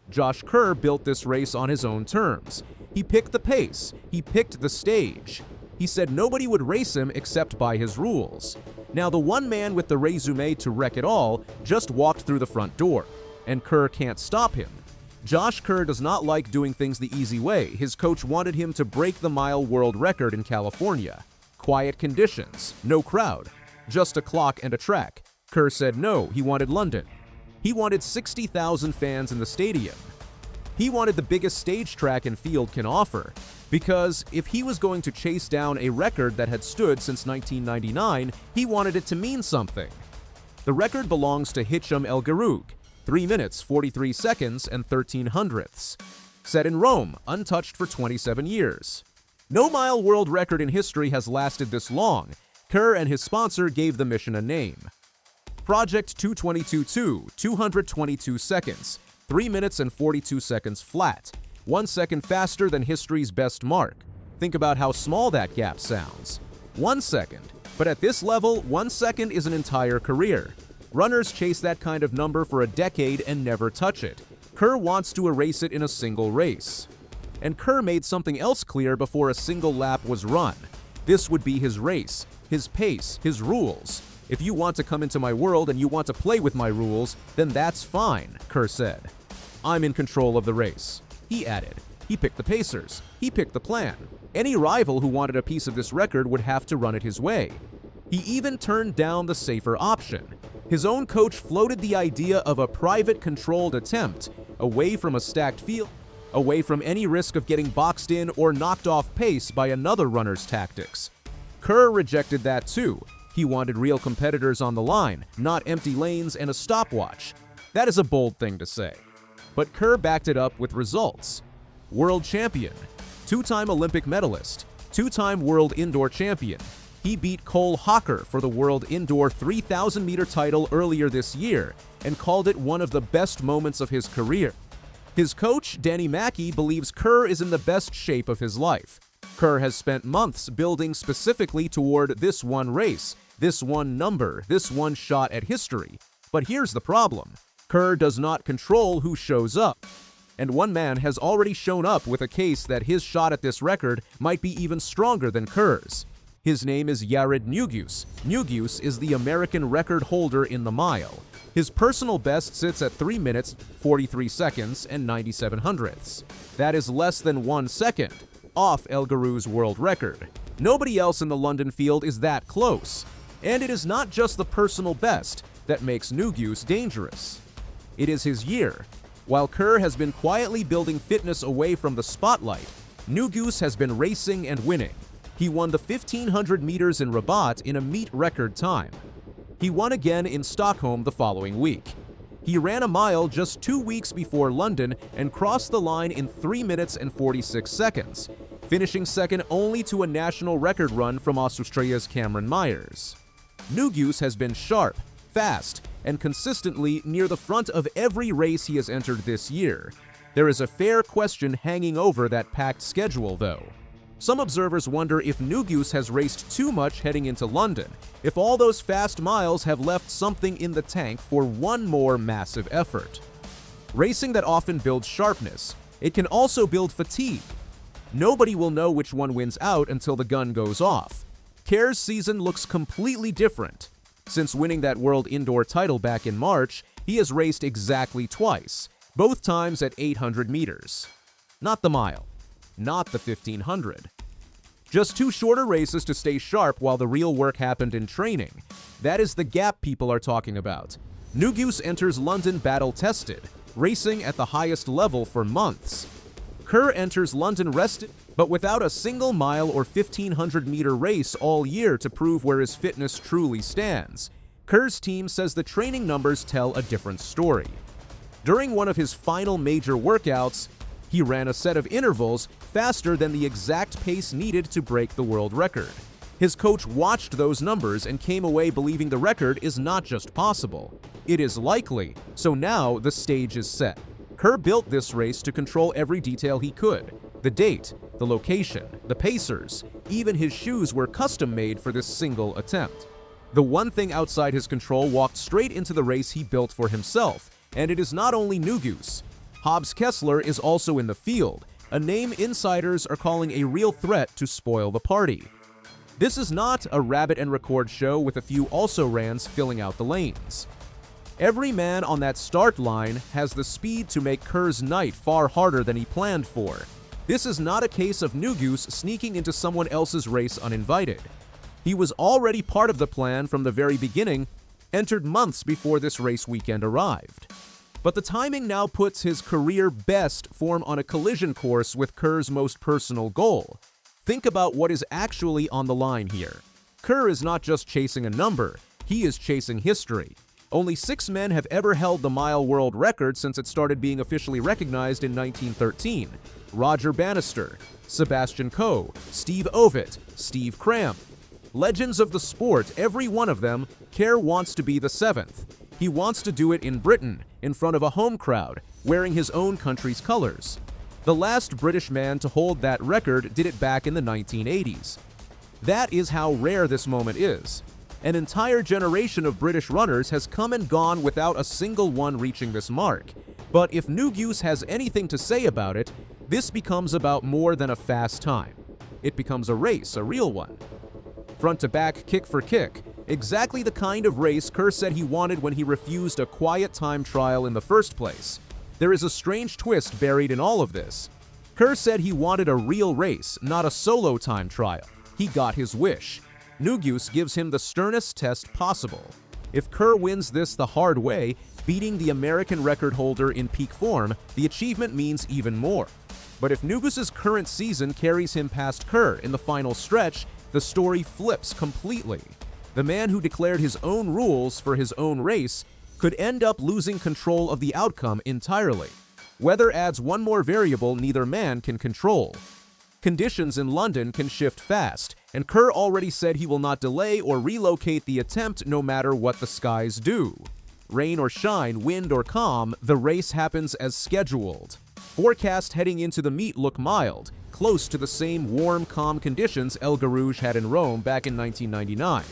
Josh Kerr built this race on his own terms. He picked the pace, he picked the stage. He said nobody would race him except by his rules. Now the one man with the resume to wreck it all just walked through the front door, and Kerr can't stop him. Josh Kerr does not like doing things the easy way. His coach wanted him to break the mile world record in California. Quiet conditions, no crowd, just a clock and a track. Kerr said no, he wanted London. He wanted 60,000 fans in the stadium. He wanted the biggest stage track and field can offer, because if he was going to chase down a record that had stood since 1999, he wanted it to mean something. The record belongs to Hicham El Guerrouj, 3 minutes, 43 seconds, and 13 hundredths. Set in Rome, untouched for 27 years. No mile world record in history has lasted this long. Kerr and his sponsor gave the mission a name. Project 222-2, 222 seconds, 3 minutes and 42 seconds flat, 1 second faster than history's best mark. Think about how small that gap sounds. 1 second. But at this level, 1 second is an entire career. Runners chase that kind of number for a decade and never touch it. Kerr wants to erase it in a single race. And Kerr made something else clear before a single lap was run. This would be his race, his pace, his rules. If you want to come into my world and you want to play with my rules, then that's fine, Kerr said. I'm in control of the race. He added. He picked the pacers. He picked the plan. Any rival who wanted a piece of this record would have to run it his way. He even turned down the safer option. His own coach floated the idea of a private controlled attempt, away from a stacked field, away from any risk of getting boxed in or knocked off pace by another runner's tactics. Kerr rejected that too. He wanted real competitors on the line, not empty lanes and a stopwatch. That is a bold thing to say. But Kerr backed it up with results. World champion, two-time Olympic medalist, two-time world indoor champion. He beat Cole Hocker for the world indoor 3,000-meter title earlier this year and called it one of the best moments of his career. His coach, Danny Mackey, believes Kerr is in the best shape of his life. Kerr has spent months building specifically toward this one race, this one number, this one shot at history. But here's the problem. Kerr does not control who shows up. And one man has already shown up with a case that his shot at this record might be even stronger than Kerr's. His name is Yared Nuguse. Nuguse is the American record holder in the mile. His personal best sits at 3 minutes, 43 seconds, and 97 hundredths. That is less than 1 second off El Guerrouj's world record. Nobody else in the London field is that close. And it is not just the personal best that makes Nuguse dangerous. It is his year. While Kerr has been quietly building fitness away from the spotlight, Nuguse has been racing and winning. He won the 1,500 meters in Rabat in a meet record time. He won again in Stockholm the following week. He ran a mile just 2 weeks before London and crossed the line in 3 minutes and 46 seconds, finishing second only to a national record run from Austria's Cameron Myers. Nuguse has been sharp, fast, and consistently near the front of every race he has entered this year. There is a fair question hanging over that packed schedule, though. Some observers wonder if Nuguse has raced too much heading into London, if all those fast miles have left something in the tank for one more massive effort. Racing that often builds sharpness, it can also build fatigue. Nobody will know which one wins out until the gun goes off. Kerr's season looks completely different. Since winning that world indoor title back in March, he has raced exactly twice, both times at 800 meters. Not the mile. Not the 1,500. Just 2 shorter races to stay sharp while the real work happened in training. That is the gap people are talking about. Nuguse enters London battle-tested, racing at the highest level for months. Kerr enters London rested, but without a single mile or 1,500-meter race all year to prove where his fitness truly stands. Kerr's team says the training numbers tell a different story. During one of his final major workouts, he ran a set of intervals faster than the exact pace needed to break the world record. His coach watched those numbers and came away believing the record is not just possible. It is likely, so now the stage is set. Kerr built this race to control every detail he could. The date, the location, the pacers, even his shoes were custom-made for this single attempt. The one thing outside his control walked straight into the race he built for himself, and it is not only Nuguse. Hobbs Kessler is also in the field, a name insiders are calling a real threat to spoil the party. This is not a rabbit and record show with a few also-rans filling out the lanes. Every man on that start line has the speed to make Kerr's night far harder than he planned for. This is not a case of Nuguse sneaking into someone else's race uninvited. He was already part of the plan from the very beginning, entered months before this race weekend arrived. But the timing now puts his career best form on a collision course with Kerr's most personal goal. Think about what is actually on the line here. Kerr is not just chasing a number, he is chasing history. Only 6 men have ever held the mile world record since it started being officially recognized in 1913. Roger Bannister, Sebastian Coe, Steve Ovett, Steve Cramp. Legends of the sport, every one of them, Kerr wants to be the 7th. He wants to do it in Britain, in front of a home crowd, wearing his own country's colors. The last British man to hold that record did it back in the 1980s. That is how rare this moment is. An entire generation of British runners has come and gone without a single one reaching this mark. But if Nuguse has anything to say about it, this becomes about more than a fast time. It becomes a race, a real one. Front to back, kick for kick. Exactly the kind of race Kerr said he wanted when he refused a quiet time trial in the first place. There is a strange twist buried in all of this. Kerr said he wanted a real race, not a solo time trial. He got his wish. Nuguse gives him the sternest test possible. If Kerr wins this the hard way, beating the American record holder in peak form, the achievement means even more. But if Nuguse's current season carries him past Kerr in the final stretch, the story flips completely. The man who declared his own rules for his own race could end up losing control of the outcome entirely. Weather adds one more variable neither man can control. Conditions in London can shift fast, and Kerr already said he will not delay or relocate the attempt no matter what the skies do. Rain or shine, wind or calm, the race happens as scheduled. Forecast heading into the meet look mild, close to the same warm, calm conditions El Guerrouj had in Rome back in 1999.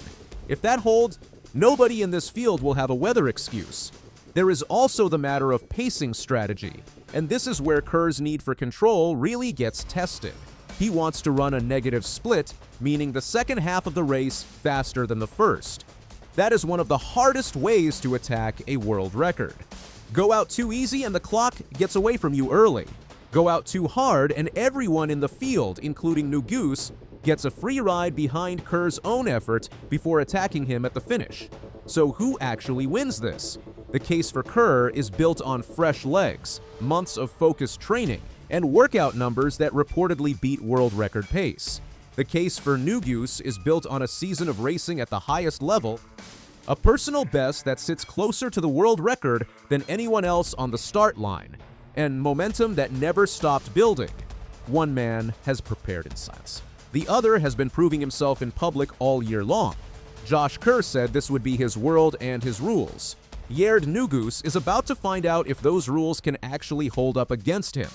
If that holds, nobody in this field will have a weather excuse. There is also the matter of pacing strategy, and this is where Kerr's need for control really gets tested. He wants to run a negative split, meaning the second half of the race faster than the first. That is one of the hardest ways to attack a world record. Go out too easy and the clock gets away from you early. Go out too hard and everyone in the field, including Nuguse, gets a free ride behind Kerr's own effort before attacking him at the finish. So who actually wins this? The case for Kerr is built on fresh legs, months of focused training, and workout numbers that reportedly beat world record pace. The case for Nuguse is built on a season of racing at the highest level, a personal best that sits closer to the world record than anyone else on the start line, and momentum that never stopped building. One man has prepared in silence. The other has been proving himself in public all year long. Josh Kerr said this would be his world and his rules. Yared Nuguse is about to find out if those rules can actually hold up against him.